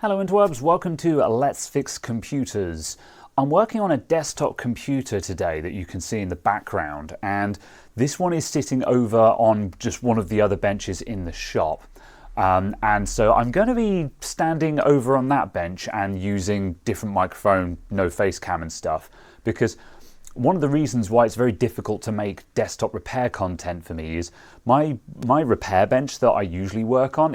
Hello interwebs, welcome to Let's Fix Computers. I'm working on a desktop computer today that you can see in the background, and this one is sitting over on just one of the other benches in the shop. And so I'm going to be standing over on that bench and using different microphone, no face cam and stuff, because one of the reasons why it's very difficult to make desktop repair content for me is my repair bench that I usually work on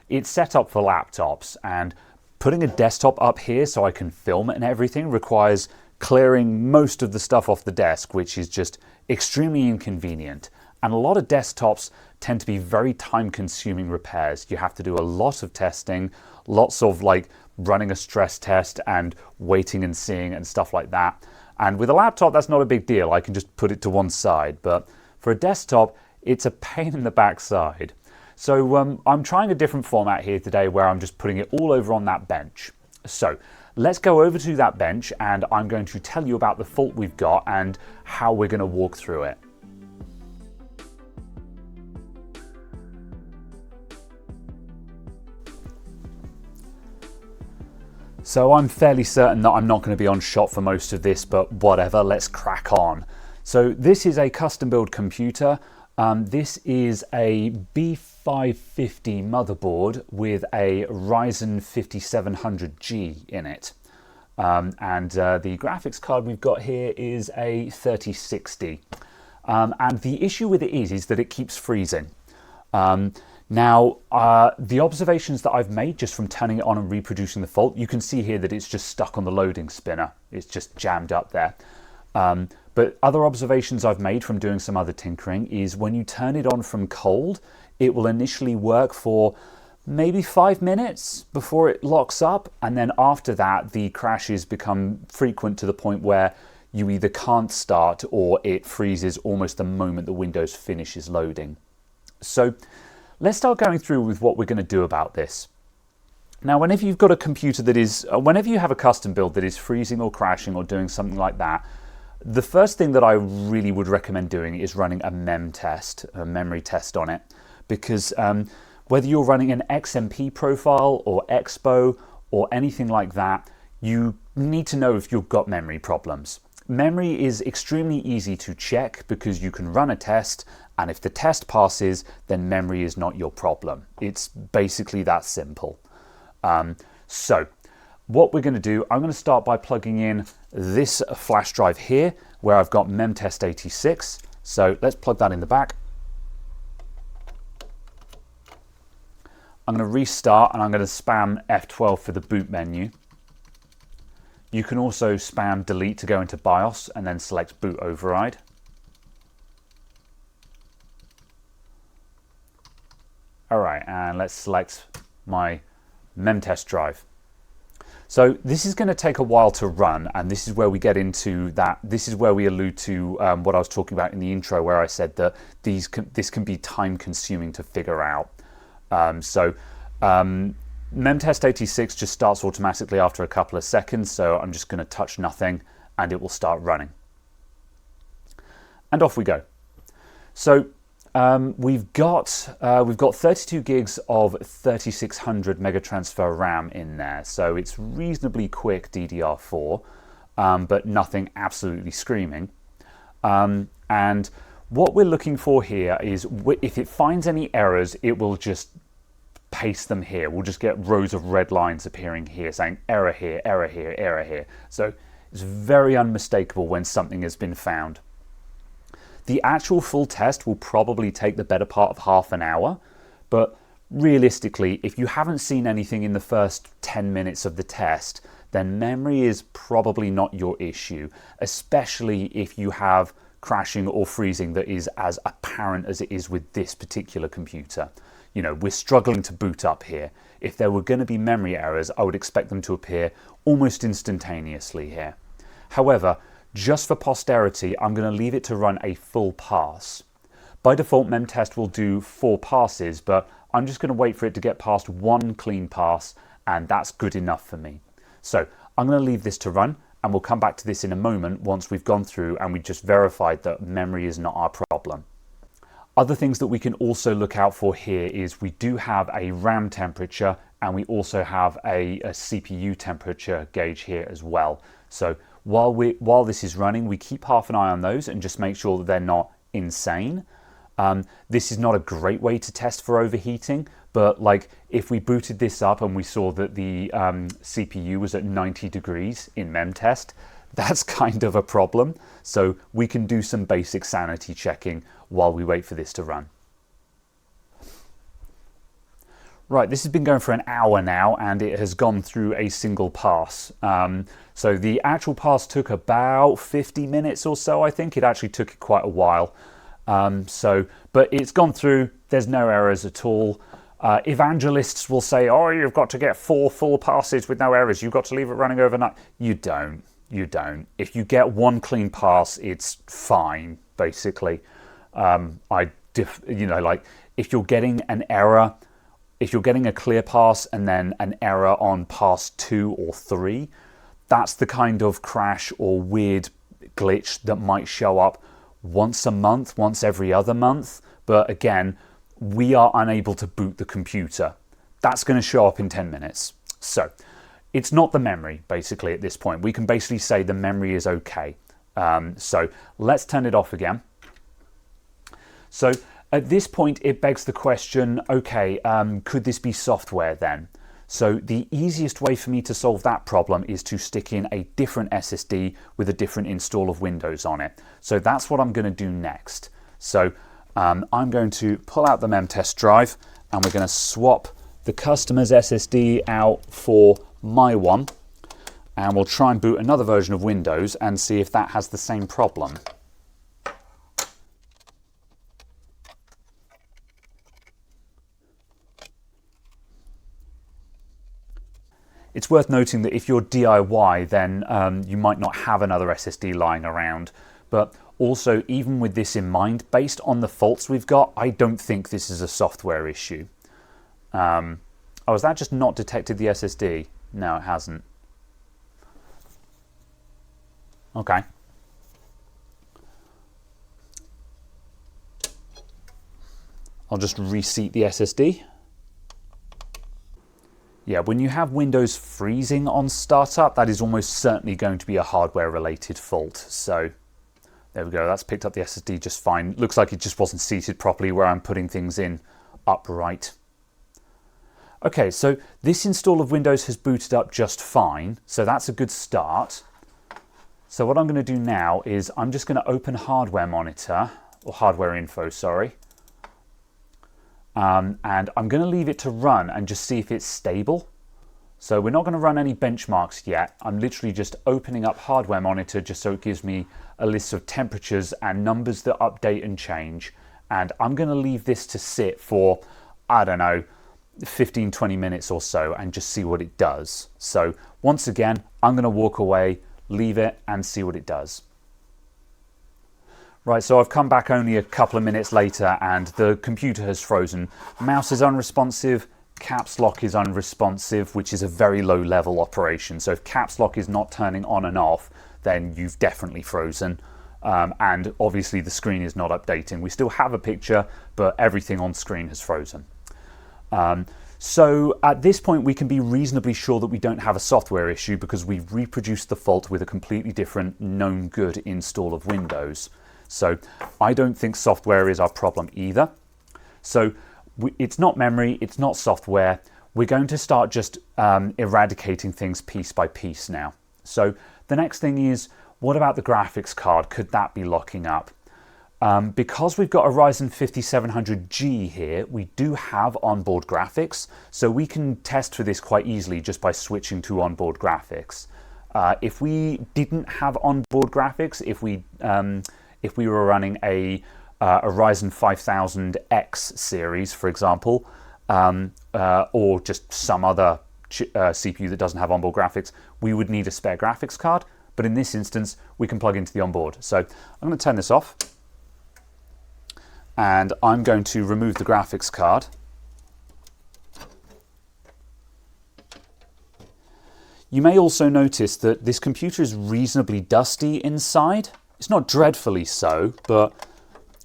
it's set up for laptops, and putting a desktop up here so I can film it and everything requires clearing most of the stuff off the desk, which is just extremely inconvenient. And a lot of desktops tend to be very time-consuming repairs. You have to do a lot of testing, lots of like running a stress test and waiting and seeing and stuff like that. And with a laptop, that's not a big deal. I can just put it to one side. But for a desktop, it's a pain in the backside. So I'm trying a different format here today where I'm just putting it all over on that bench. So let's go over to that bench and I'm going to tell you about the fault we've got and how we're going to walk through it. So I'm fairly certain that I'm not going to be on shot for most of this, but whatever, let's crack on. So this is a custom build computer. This is a B550 motherboard with a Ryzen 5700G in it. And the graphics card we've got here is a 3060. And the issue with it is that it keeps freezing. Now, the observations that I've made just from turning it on and reproducing the fault, you can see here that it's just stuck on the loading spinner. It's just jammed up there. But other observations I've made from doing some other tinkering is when you turn it on from cold, it will initially work for maybe 5 minutes before it locks up. And then after that, the crashes become frequent to the point where you either can't start or it freezes almost the moment the Windows finishes loading. So let's start going through with what we're going to do about this. Now, whenever you've got a computer whenever you have a custom build that is freezing or crashing or doing something like that, the first thing that I really would recommend doing is running a mem test, a memory test on it, because whether you're running an XMP profile or Expo or anything like that, you need to know if you've got memory problems. Memory is extremely easy to check because you can run a test, and if the test passes, then memory is not your problem. It's basically that simple. So what we're going to do, I'm going to start by plugging in this flash drive here where I've got memtest86. So let's plug that in the back. I'm going to restart and I'm going to spam F12 for the boot menu. You can also spam delete to go into BIOS and then select boot override. All right, and let's select my memtest drive. So this is going to take a while to run, and this is where we get into that. This is where we allude to what I was talking about in the intro, where I said that this can be time consuming to figure out. Memtest86 just starts automatically after a couple of seconds, so I'm just going to touch nothing and it will start running. And off we go. So we've got 32 gigs of 3600 megatransfer RAM in there, so it's reasonably quick DDR4, but nothing absolutely screaming. And what we're looking for here is if it finds any errors, it will just paste them here. We'll just get rows of red lines appearing here saying error here, error here, error here. So it's very unmistakable when something has been found. The actual full test will probably take the better part of half an hour, but realistically, if you haven't seen anything in the first 10 minutes of the test, then memory is probably not your issue, especially if you have crashing or freezing that is as apparent as it is with this particular computer. You know, we're struggling to boot up here. If there were going to be memory errors, I would expect them to appear almost instantaneously here. However, just for posterity, I'm going to leave it to run a full pass. By default, memtest will do 4 passes, but I'm just going to wait for it to get past 1 clean pass, and that's good enough for me. So I'm going to leave this to run, and we'll come back to this in a moment once we've gone through and we just verified that memory is not our problem. Other things that we can also look out for here is we do have a RAM temperature and we also have a CPU temperature gauge here as well. So while this is running, we keep half an eye on those and just make sure that they're not insane. This is not a great way to test for overheating, but like if we booted this up and we saw that the CPU was at 90 degrees in memtest, that's kind of a problem. So we can do some basic sanity checking while we wait for this to run. Right, this has been going for an hour now and it has gone through a single pass. So the actual pass took about 50 minutes or so, I think. It actually took quite a while. But it's gone through, there's no errors at all. Evangelists will say, oh, you've got to get 4 full passes with no errors. You've got to leave it running overnight. You don't. If you get 1 clean pass, it's fine, basically. If you're getting an error, if you're getting a clear pass and then an error on pass 2 or 3, that's the kind of crash or weird glitch that might show up once a month, once every other month. But again, we are unable to boot the computer. That's going to show up in 10 minutes. So it's not the memory, basically, at this point. We can basically say the memory is okay. So let's turn it off again. So at this point, it begs the question, okay, could this be software then? So the easiest way for me to solve that problem is to stick in a different SSD with a different install of Windows on it. So that's what I'm going to do next. So I'm going to pull out the memtest drive and we're going to swap the customer's SSD out for my one. And we'll try and boot another version of Windows and see if that has the same problem. It's worth noting that if you're DIY, then you might not have another SSD lying around. But also, even with this in mind, based on the faults we've got, I don't think this is a software issue. Oh, has that just not detected the SSD? No, it hasn't. Okay. I'll just reseat the SSD. Yeah, when you have Windows freezing on startup, that is almost certainly going to be a hardware-related fault. So there we go, that's picked up the SSD just fine. Looks like it just wasn't seated properly where I'm putting things in upright. Okay, so this install of Windows has booted up just fine, so that's a good start. So what I'm going to do now is I'm just going to open Hardware Monitor, or Hardware Info, sorry. And I'm going to leave it to run and just see if it's stable. So we're not going to run any benchmarks yet. I'm literally just opening up Hardware Monitor just so it gives me a list of temperatures and numbers that update and change. And I'm going to leave this to sit for, I don't know, 15-20 minutes or so and just see what it does. So once again, I'm going to walk away, leave it and see what it does. Right, so I've come back only a couple of minutes later and the computer has frozen. Mouse is unresponsive, caps lock is unresponsive, which is a very low level operation. So if caps lock is not turning on and off, then you've definitely frozen. And obviously the screen is not updating. We still have a picture, but everything on screen has frozen. So at this point we can be reasonably sure that we don't have a software issue because we've reproduced the fault with a completely different known good install of Windows. So I don't think software is our problem either. So it's not memory, it's not software. We're going to start just eradicating things piece by piece now. So the next thing is, what about the graphics card? Could that be locking up? Because we've got a Ryzen 5700G here, we do have onboard graphics. So we can test for this quite easily just by switching to onboard graphics. If we didn't have onboard graphics, if we were running a Ryzen 5000X series, for example, or just some other CPU that doesn't have onboard graphics, we would need a spare graphics card. But in this instance, we can plug into the onboard. So I'm going to turn this off. And I'm going to remove the graphics card. You may also notice that this computer is reasonably dusty inside. It's not dreadfully so, but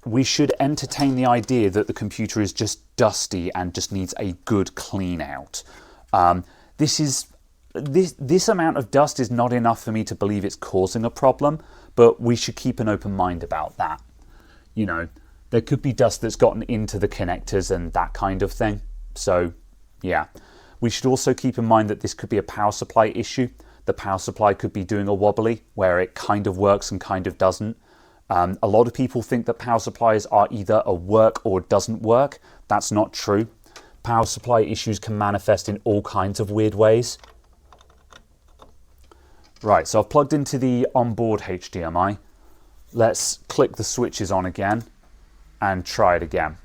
we should entertain the idea that the computer is just dusty and just needs a good clean out. This amount of dust is not enough for me to believe it's causing a problem, but we should keep an open mind about that. You know, there could be dust that's gotten into the connectors and that kind of thing. So, yeah. We should also keep in mind that this could be a power supply issue. The power supply could be doing a wobbly, where it kind of works and kind of doesn't. A lot of people think that power supplies are either a work or doesn't work. That's not true. Power supply issues can manifest in all kinds of weird ways. Right, so I've plugged into the onboard HDMI. Let's click the switches on again and try it again.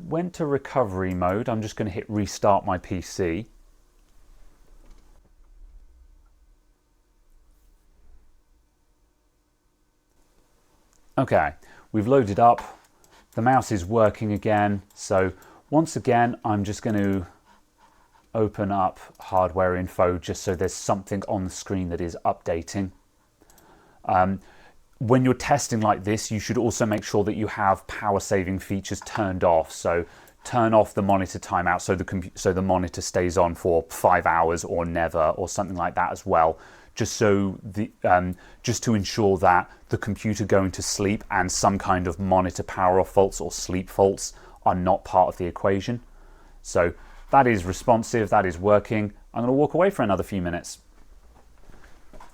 Went to recovery mode. I'm just going to hit restart my PC. Okay, we've loaded up. The mouse is working again. So once again, I'm just going to open up hardware info just so there's something on the screen that is updating. When you're testing like this, you should also make sure that you have power saving features turned off. So turn off the monitor timeout so the monitor stays on for 5 hours or never, or something like that as well. Just to ensure that the computer going to sleep and some kind of monitor power off faults or sleep faults are not part of the equation. So that is responsive, that is working. I'm going to walk away for another few minutes.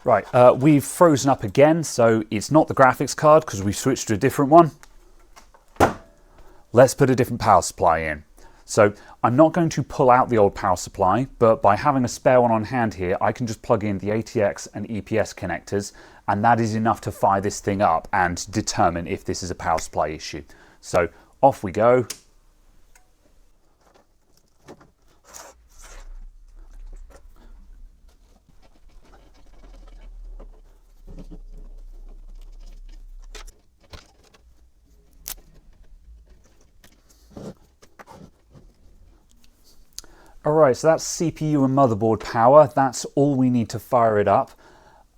Right, we've frozen up again, so it's not the graphics card because we've switched to a different one. Let's put a different power supply in. So I'm not going to pull out the old power supply, but by having a spare one on hand here, I can just plug in the ATX and EPS connectors, and that is enough to fire this thing up and determine if this is a power supply issue. So off we go. Alright, so that's CPU and motherboard power. That's all we need to fire it up.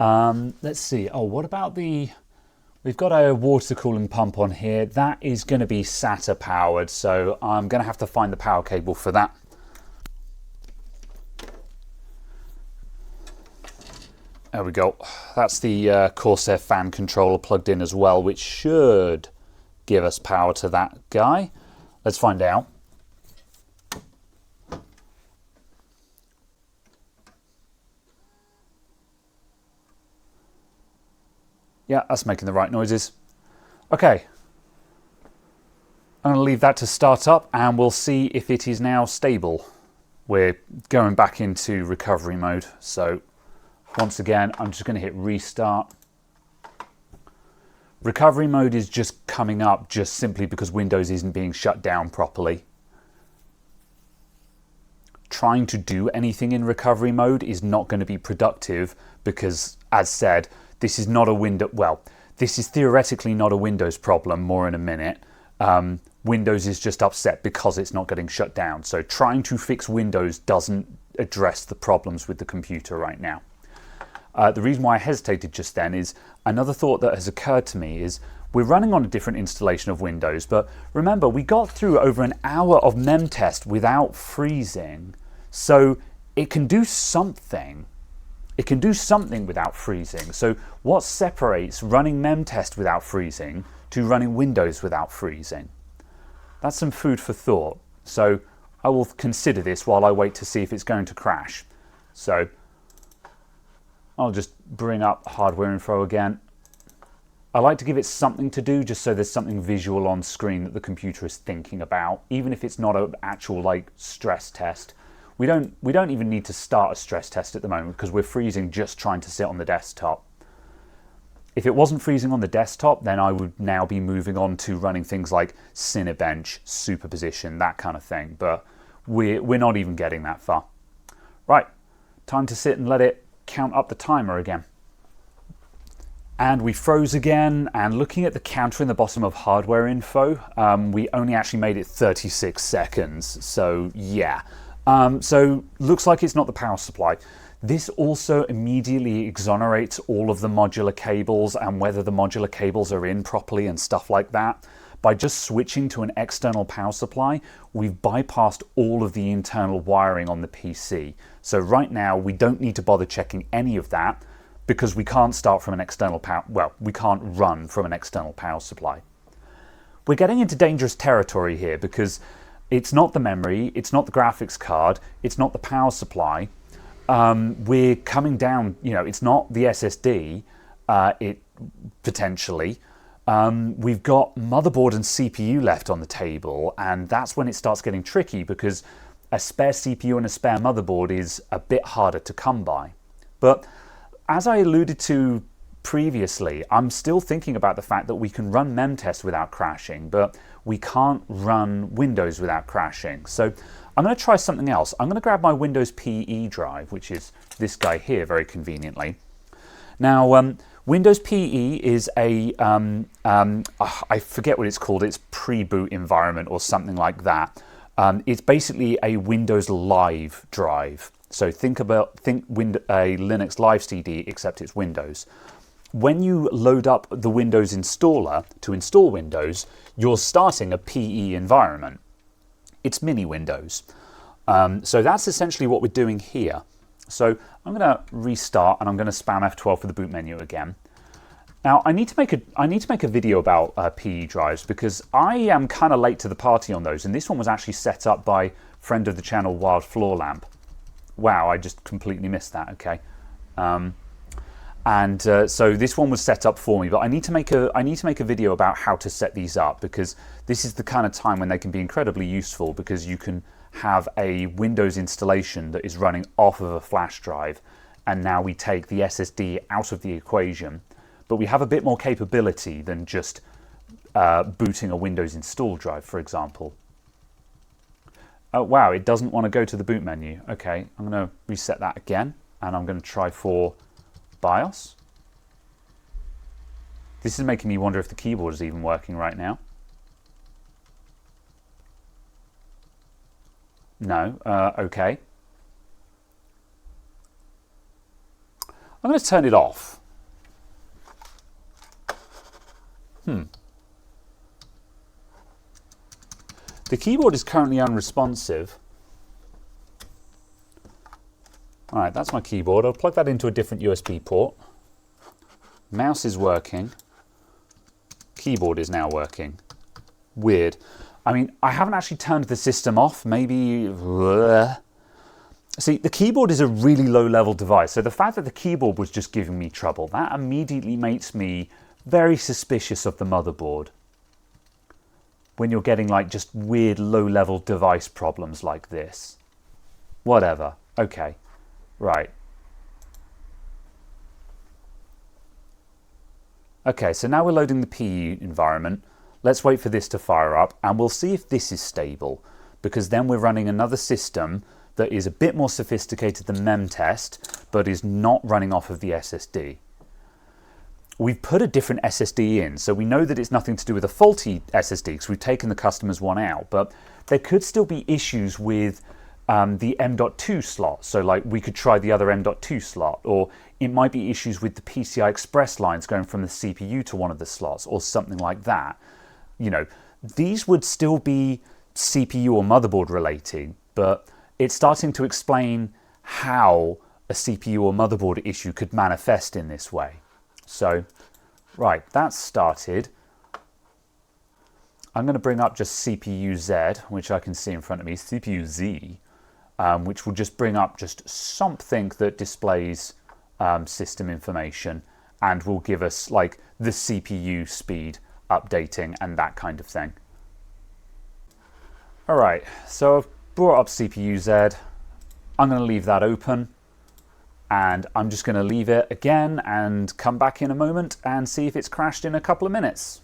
Let's see. Oh, what about we've got a water cooling pump on here. That is going to be SATA powered, so I'm going to have to find the power cable for that. There we go. That's the Corsair fan controller plugged in as well, which should give us power to that guy. Let's find out. Yeah, that's making the right noises. Okay. I'm going to leave that to start up and we'll see if it is now stable. We're going back into recovery mode. So once again, I'm just going to hit restart. Recovery mode is just coming up just simply because Windows isn't being shut down properly. Trying to do anything in recovery mode is not going to be productive because, as said, this is not a this is theoretically not a Windows problem, more in a minute. Windows is just upset because it's not getting shut down. So trying to fix Windows doesn't address the problems with the computer right now. The reason why I hesitated just then is another thought that has occurred to me is we're running on a different installation of Windows, but remember we got through over an hour of mem test without freezing. So it can do something. It can do something without freezing. So what separates running mem test without freezing to running Windows without freezing? That's some food for thought. So I will consider this while I wait to see if it's going to crash. So I'll just bring up hardware info again. I like to give it something to do just so there's something visual on screen that the computer is thinking about, even if it's not an actual stress test. We don't even need to start a stress test at the moment because we're freezing just trying to sit on the desktop. If it wasn't freezing on the desktop, then I would now be moving on to running things like Cinebench, superposition, that kind of thing. But we're not even getting that far. Right, time to sit and let it count up the timer again. And we froze again, and looking at the counter in the bottom of hardware info, we only actually made it 36 seconds. So yeah. So looks like it's not the power supply. This also immediately exonerates all of the modular cables and whether the modular cables are in properly and stuff like that. By just switching to an external power supply, we've bypassed all of the internal wiring on the PC. So right now we don't need to bother checking any of that because we can't start from an external power, well, we can't run from an external power supply. We're getting into dangerous territory here because it's not the memory, it's not the graphics card, it's not the power supply. We're coming down, you know, it's not the SSD, potentially. We've got motherboard and CPU left on the table, and that's when it starts getting tricky because a spare CPU and a spare motherboard is a bit harder to come by. But as I alluded to previously, I'm still thinking about the fact that we can run memtest without crashing, but we can't run Windows without crashing. So I'm going to try something else. I'm going to grab my Windows PE drive, which is this guy here very conveniently. Now, Windows PE is a, I forget what it's called, it's pre-boot environment or something like that. It's basically a Windows Live drive. So think a Linux Live CD, except it's Windows. When you load up the Windows installer to install Windows, you're starting a PE environment. It's mini Windows. So that's essentially what we're doing here. So I'm going to restart and I'm going to spam F12 for the boot menu again. Now I need to make a video about PE drives because I am kind of late to the party on those, and this one was actually set up by friend of the channel Wild Floor Lamp. Wow, I just completely missed that. Okay. So this one was set up for me, but I need to make a video about how to set these up because this is the kind of time when they can be incredibly useful because you can have a Windows installation that is running off of a flash drive, and now we take the SSD out of the equation, but we have a bit more capability than just booting a Windows install drive, for example. Oh wow, it doesn't want to go to the boot menu. Okay, I'm going to reset that again, and I'm going to try for BIOS. This is making me wonder if the keyboard is even working right now. No, okay. I'm going to turn it off. The keyboard is currently unresponsive. All right, that's my keyboard. I'll plug that into a different USB port. Mouse is working. Keyboard is now working. Weird. I mean, I haven't actually turned the system off. Maybe... See, the keyboard is a really low-level device, so the fact that the keyboard was just giving me trouble, that immediately makes me very suspicious of the motherboard. When you're getting like just weird low-level device problems like this. Whatever. Okay. Right. Okay, so now we're loading the PE environment. Let's wait for this to fire up and we'll see if this is stable, because then we're running another system that is a bit more sophisticated than memtest, but is not running off of the SSD. We've put a different SSD in, so we know that it's nothing to do with a faulty SSD because we've taken the customer's one out, but there could still be issues with the M.2 slot. So like we could try the other M.2 slot, or it might be issues with the PCI Express lines going from the CPU to one of the slots or something like that. You know, these would still be CPU or motherboard related, but it's starting to explain how a CPU or motherboard issue could manifest in this way. So, right, that's started. I'm going to bring up just CPU Z, which I can see in front of me, CPU Z, which will just bring up just something that displays system information and will give us like the CPU speed updating and that kind of thing. All right, so I've brought up CPU Z. I'm going to leave that open. And I'm just going to leave it again and come back in a moment and see if it's crashed in a couple of minutes.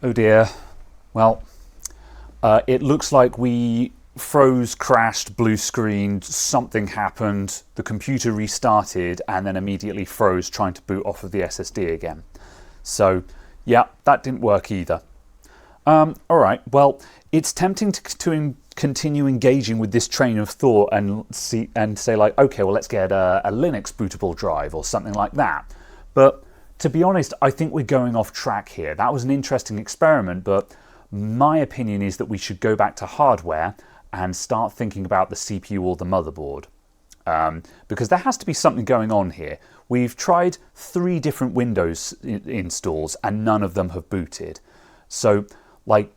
Oh dear. Well, it looks like we froze, crashed, blue screened, something happened, the computer restarted and then immediately froze trying to boot off of the SSD again. So yeah, that didn't work either. All right, well, it's tempting to continue engaging with this train of thought and say like, okay, well, let's get a Linux bootable drive or something like that. But to be honest, I think we're going off track here. That was an interesting experiment, but my opinion is that we should go back to hardware and start thinking about the CPU or the motherboard. Because there has to be something going on here. We've tried 3 different Windows installs and none of them have booted. So, like,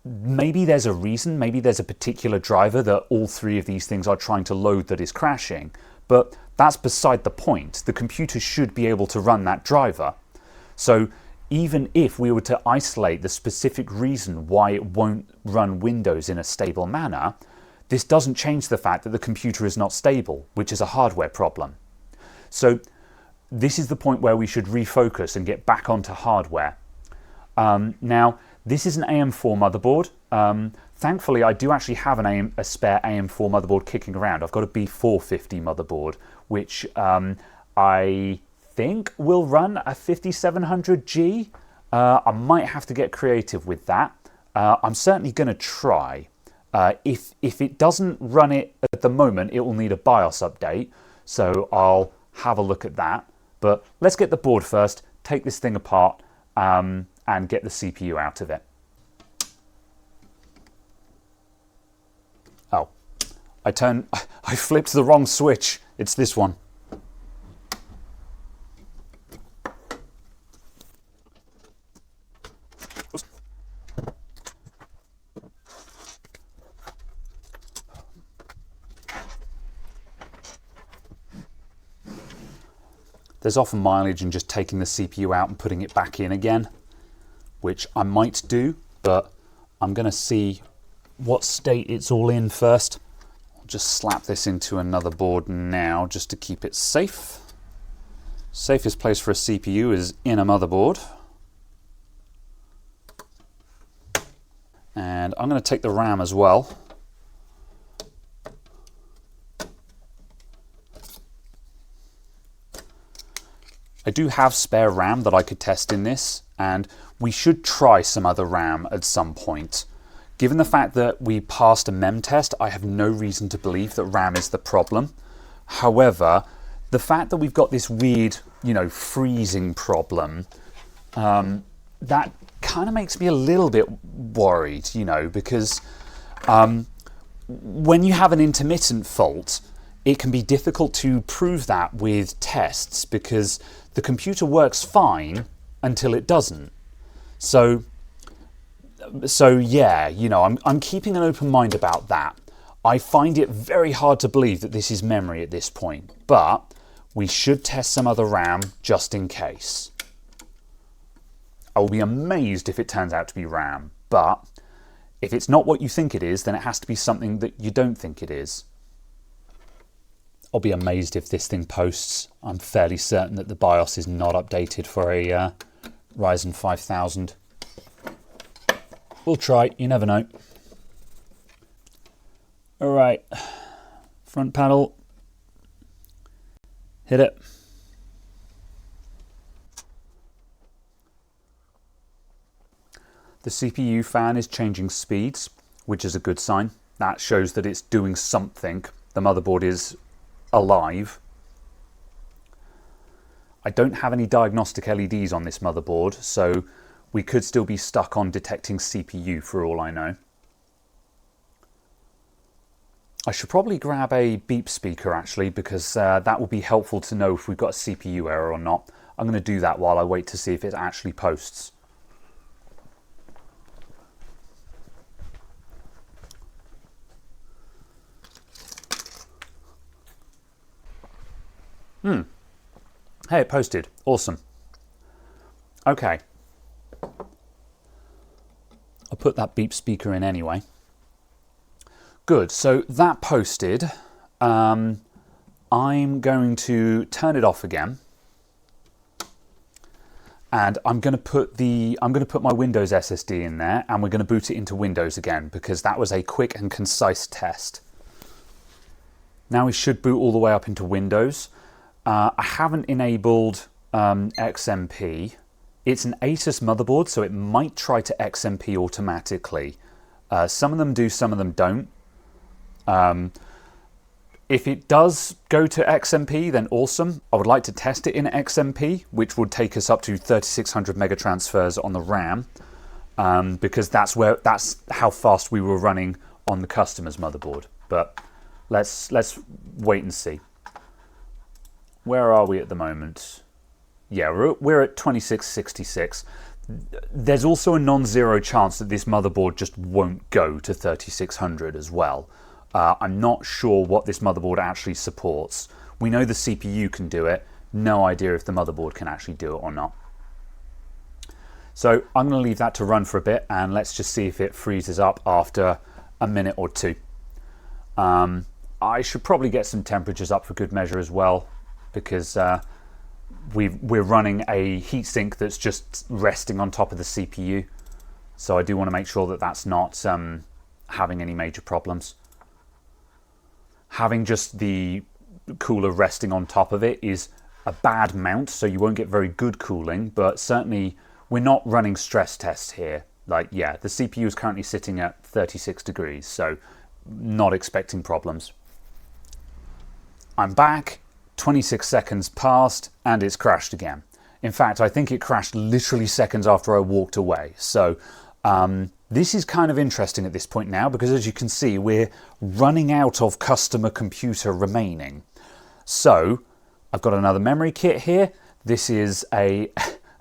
maybe there's a reason, maybe there's a particular driver that all 3 of these things are trying to load that is crashing, but that's beside the point. The computer should be able to run that driver. So even if we were to isolate the specific reason why it won't run Windows in a stable manner, this doesn't change the fact that the computer is not stable, which is a hardware problem. So this is the point where we should refocus and get back onto hardware. Now, this is an AM4 motherboard. Thankfully, I do actually have a spare AM4 motherboard kicking around. I've got a B450 motherboard, which I think will run a 5700G. I might have to get creative with that. I'm certainly going to try. If it doesn't run it at the moment, it will need a BIOS update. So I'll have a look at that. But let's get the board first, take this thing apart, and get the CPU out of it. Oh, I flipped the wrong switch. It's this one. There's often mileage in just taking the CPU out and putting it back in again, which I might do, but I'm going to see what state it's all in first. I'll just slap this into another board now just to keep it safe. Safest place for a CPU is in a motherboard. And I'm going to take the RAM as well. I do have spare RAM that I could test in this, and we should try some other RAM at some point. Given the fact that we passed a mem test, I have no reason to believe that RAM is the problem. However, the fact that we've got this weird, freezing problem, that kind of makes me a little bit worried, because when you have an intermittent fault, it can be difficult to prove that with tests because the computer works fine until it doesn't. So yeah, I'm keeping an open mind about that. I find it very hard to believe that this is memory at this point, but we should test some other RAM just in case. I will be amazed if it turns out to be RAM, but if it's not what you think it is, then it has to be something that you don't think it is. I'll be amazed if this thing posts. I'm fairly certain that the BIOS is not updated for a Ryzen 5000. We'll try, you never know. All right, front panel, hit it. The CPU fan is changing speeds, which is a good sign. That shows that it's doing something. The motherboard is alive. I don't have any diagnostic LEDs on this motherboard, so we could still be stuck on detecting CPU for all I know. I should probably grab a beep speaker actually, because that will be helpful to know if we've got a CPU error or not. I'm going to do that while I wait to see if it actually posts. Hey, it posted. Awesome. Okay. I'll put that beep speaker in anyway. Good, so that posted. I'm going to turn it off again. And I'm going to put my Windows SSD in there, and we're going to boot it into Windows again because that was a quick and concise test. Now we should boot all the way up into Windows. I haven't enabled XMP. It's an ASUS motherboard, so it might try to XMP automatically. Some of them do, some of them don't. If it does go to XMP, then awesome. I would like to test it in XMP, which would take us up to 3600 megatransfers on the RAM, because that's how fast we were running on the customer's motherboard. But let's wait and see. Where are we at the moment? Yeah, we're at 2666. There's also a non-zero chance that this motherboard just won't go to 3600 as well. I'm not sure what this motherboard actually supports. We know the CPU can do it. No idea if the motherboard can actually do it or not. So I'm going to leave that to run for a bit, and let's just see if it freezes up after a minute or two. I should probably get some temperatures up for good measure as well, because we're running a heatsink that's just resting on top of the CPU. So I do want to make sure that that's not having any major problems. Having just the cooler resting on top of it is a bad mount, so you won't get very good cooling, but certainly we're not running stress tests here. Like, yeah, the CPU is currently sitting at 36 degrees, so not expecting problems. I'm back, 26 seconds passed, and it's crashed again. In fact, I think it crashed literally seconds after I walked away. So this is kind of interesting at this point now, because as you can see, we're running out of customer computer remaining. So I've got another memory kit here. This is an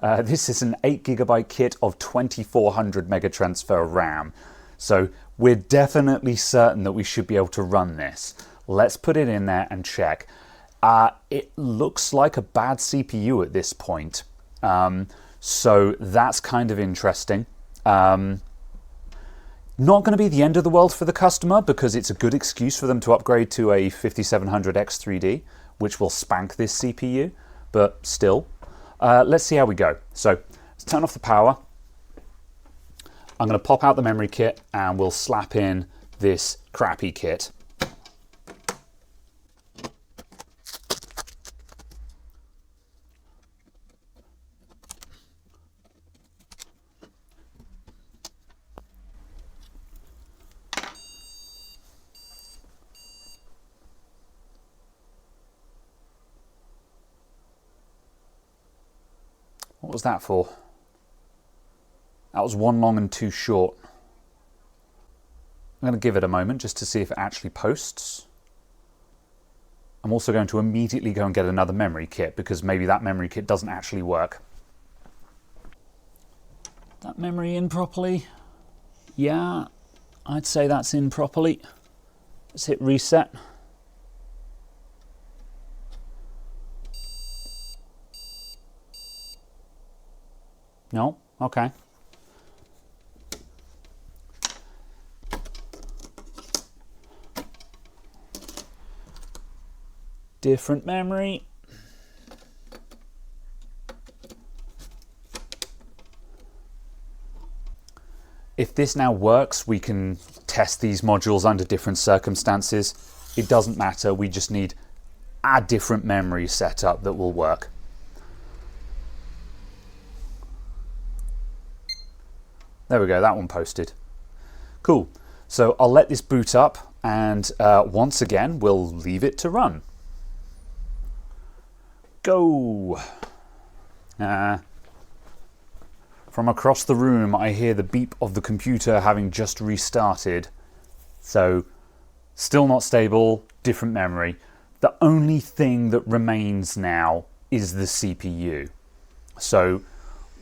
8GB kit of 2400 megatransfer RAM. So we're definitely certain that we should be able to run this. Let's put it in there and check. It looks like a bad CPU at this point. So that's kind of interesting. Not going to be the end of the world for the customer, because it's a good excuse for them to upgrade to a 5700X3D, which will spank this CPU, but still. Let's see how we go. So let's turn off the power. I'm going to pop out the memory kit and we'll slap in this crappy kit. What was that for? That was one long and two short. I'm going to give it a moment just to see if it actually posts. I'm also going to immediately go and get another memory kit, because maybe that memory kit doesn't actually work. That memory in properly? Yeah, I'd say that's in properly. Let's hit reset. No? Okay. Different memory. If this now works, we can test these modules under different circumstances. It doesn't matter, we just need a different memory setup that will work. There we go, that one posted. Cool. So I'll let this boot up, and once again, we'll leave it to run. Go. From across the room, I hear the beep of the computer having just restarted. So, still not stable, different memory. The only thing that remains now is the CPU. So,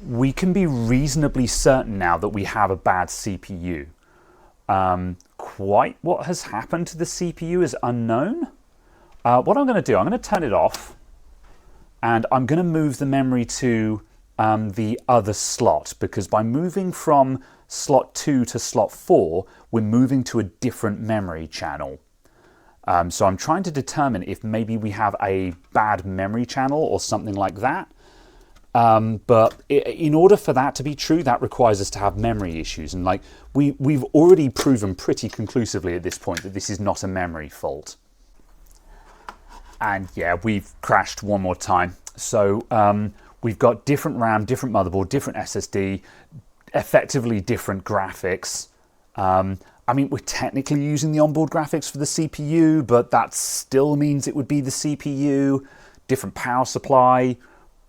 we can be reasonably certain now that we have a bad CPU. Quite what has happened to the CPU is unknown. What I'm going to do, I'm going to turn it off, and I'm going to move the memory to the other slot, because by moving from slot 2 to slot 4, we're moving to a different memory channel. So I'm trying to determine if maybe we have a bad memory channel or something like that. But in order for that to be true, that requires us to have memory issues. And like we've already proven pretty conclusively at this point that this is not a memory fault. And yeah, we've crashed one more time. So we've got different RAM, different motherboard, different SSD, effectively different graphics. I mean, we're technically using the onboard graphics for the CPU, but that still means it would be the CPU, different power supply,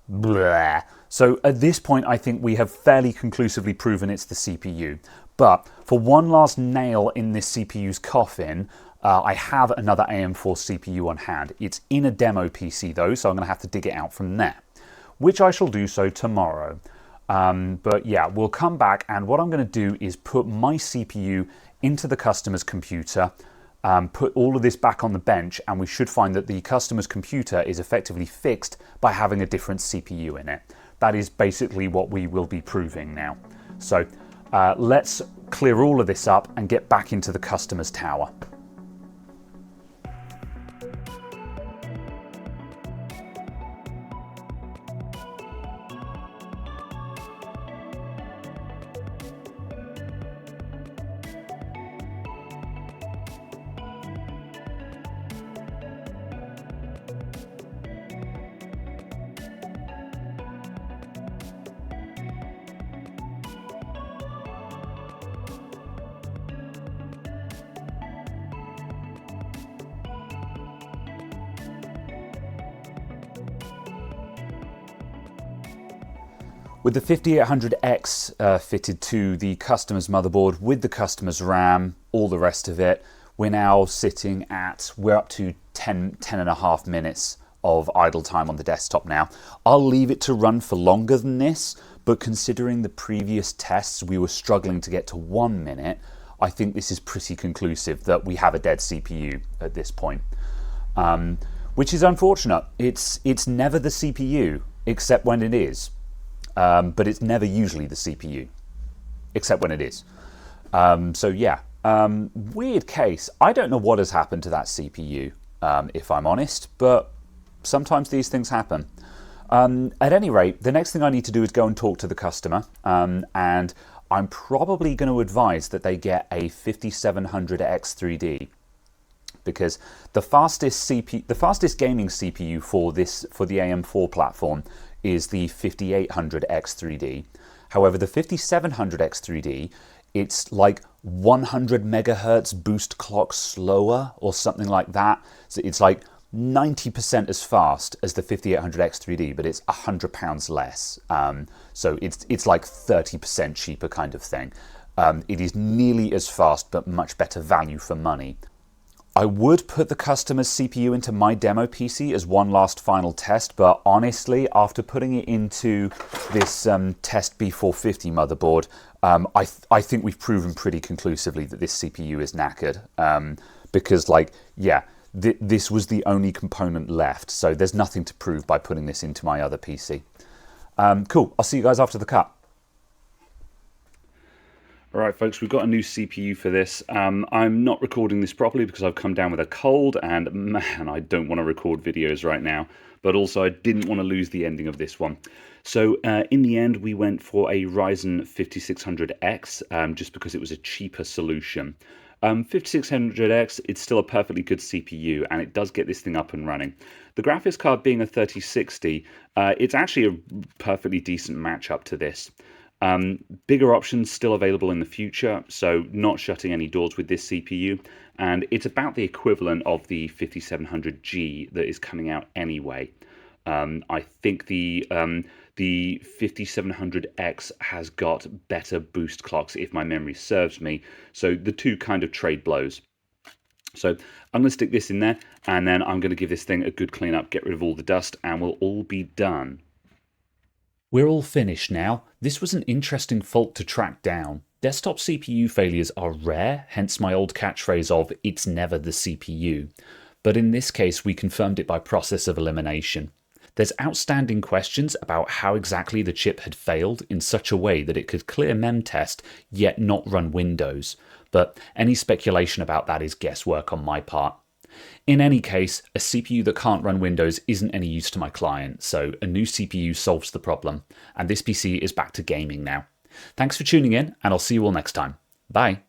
blah. So at this point, I think we have fairly conclusively proven it's the CPU. But for one last nail in this CPU's coffin, I have another AM4 CPU on hand. It's in a demo PC though, so I'm going to have to dig it out from there, which I shall do so tomorrow. But yeah, we'll come back, and what I'm going to do is put my CPU into the customer's computer, put all of this back on the bench, and we should find that the customer's computer is effectively fixed by having a different CPU in it. That is basically what we will be proving now. So let's clear all of this up and get back into the customer's tower. With the 5800X fitted to the customer's motherboard with the customer's RAM, all the rest of it, we're now sitting at, we're up to 10 and a half minutes of idle time on the desktop now. I'll leave it to run for longer than this, but considering the previous tests we were struggling to get to 1 minute, I think this is pretty conclusive that we have a dead CPU at this point. Which is unfortunate. It's never the CPU, except when it is. But it's never usually the CPU, except when it is. So yeah, weird case. I don't know what has happened to that CPU, if I'm honest, but sometimes these things happen. At any rate, the next thing I need to do is go and talk to the customer, and I'm probably going to advise that they get a 5700X3D, because the fastest gaming CPU for the AM4 platform is the 5800X3D. However, the 5700X3D, it's like 100 megahertz boost clock slower or something like that. So it's like 90% as fast as the 5800X3D, but it's £100 less. So it's like 30% cheaper kind of thing. It is nearly as fast, but much better value for money. I would put the customer's CPU into my demo PC as one last final test, but honestly, after putting it into this test B450 motherboard, I think we've proven pretty conclusively that this CPU is knackered. Because, like, yeah, this was the only component left, so there's nothing to prove by putting this into my other PC. Cool, I'll see you guys after the cut. Alright folks, we've got a new CPU for this. I'm not recording this properly because I've come down with a cold, and man, I don't want to record videos right now. But also I didn't want to lose the ending of this one. So in the end we went for a Ryzen 5600X just because it was a cheaper solution. 5600X, it's still a perfectly good CPU, and it does get this thing up and running. The graphics card being a 3060, it's actually a perfectly decent matchup to this. Bigger options still available in the future, so not shutting any doors with this CPU, and it's about the equivalent of the 5700G that is coming out anyway. I think the 5700X has got better boost clocks if my memory serves me, so the two kind of trade blows. So I'm going to stick this in there, and then I'm going to give this thing a good clean up, get rid of all the dust, and we'll all be done. We're all finished now. This was an interesting fault to track down. Desktop CPU failures are rare, hence my old catchphrase of "it's never the CPU." But in this case, we confirmed it by process of elimination. There's outstanding questions about how exactly the chip had failed in such a way that it could clear memtest, yet not run Windows. But any speculation about that is guesswork on my part. In any case, a CPU that can't run Windows isn't any use to my client, so a new CPU solves the problem, and this PC is back to gaming now. Thanks for tuning in, and I'll see you all next time. Bye.